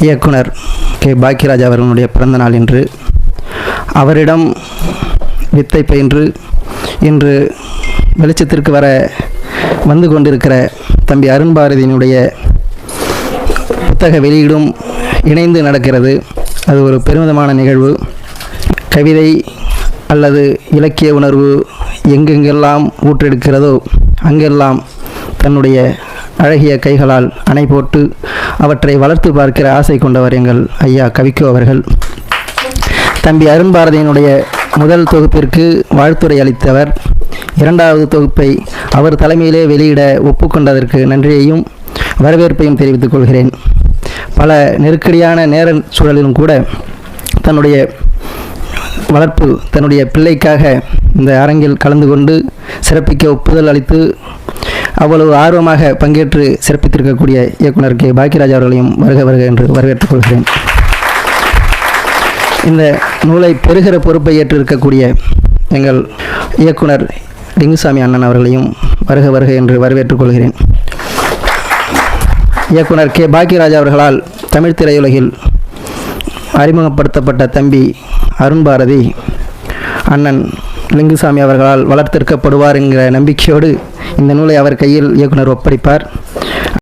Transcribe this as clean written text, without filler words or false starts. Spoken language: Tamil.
இயக்குனர் கே பாக்கியராஜ் அவர்களுடைய பிறந்த நாள் இன்று. அவரிடம் வித்தை பயின்று இன்று வெளிச்சத்திற்கு வந்து கொண்டிருக்கிற தம்பி அருண்பாரதியினுடைய புத்தக வெளியீடும் இணைந்து நடக்கிறது. அது ஒரு பெருமிதமான நிகழ்வு. கவிதை அல்லது இலக்கிய உணர்வு எங்கெங்கெல்லாம் ஊற்றெடுக்கிறதோ அங்கெல்லாம் தன்னுடைய அழகிய கைகளால் அணை போட்டு அவற்றை வளர்த்து பார்க்கிற ஆசை கொண்டவர் எங்கள் ஐயா கவிக்கோ அவர்கள். தம்பி அருண்பாரதியினுடைய முதல் தொகுப்பிற்கு வாழ்த்துரை அளித்தவர். இரண்டாவது தொகுப்பை அவர் தலைமையிலே வெளியிட ஒப்புக்கொண்டதற்கு நன்றியையும் வரவேற்பையும் தெரிவித்துக் கொள்கிறேன். பல நெருக்கடியான நேர சூழலிலும் கூட தன்னுடைய வளர்ப்பு தன்னுடைய பிள்ளைக்காக இந்த அரங்கில் கலந்து கொண்டு சிறப்பிக்க ஒப்புதல் அளித்து அவ்வளவு ஆர்வமாக பங்கேற்று சிறப்பித்திருக்கக்கூடிய இயக்குனர் கே பாக்கியராஜ் அவர்களையும் வருக என்று வரவேற்றுக் கொள்கிறேன். இந்த நூலை பெறுகிற பொறுப்பை ஏற்றிருக்கக்கூடிய எங்கள் இயக்குனர் லிங்குசாமி அண்ணன் அவர்களையும் வருக என்று வரவேற்றுக் கொள்கிறேன். இயக்குனர் கே பாக்கியராஜ் அவர்களால் தமிழ் திரையுலகில் அறிமுகப்படுத்தப்பட்ட தம்பி அருண்பாரதி அண்ணன் லிங்குசாமி அவர்களால் வளர்த்தெடுக்கப்படுவார் என்கிற நம்பிக்கையோடு இந்த நூலை அவர் கையில் இயக்குனர் ஒப்படைப்பார்.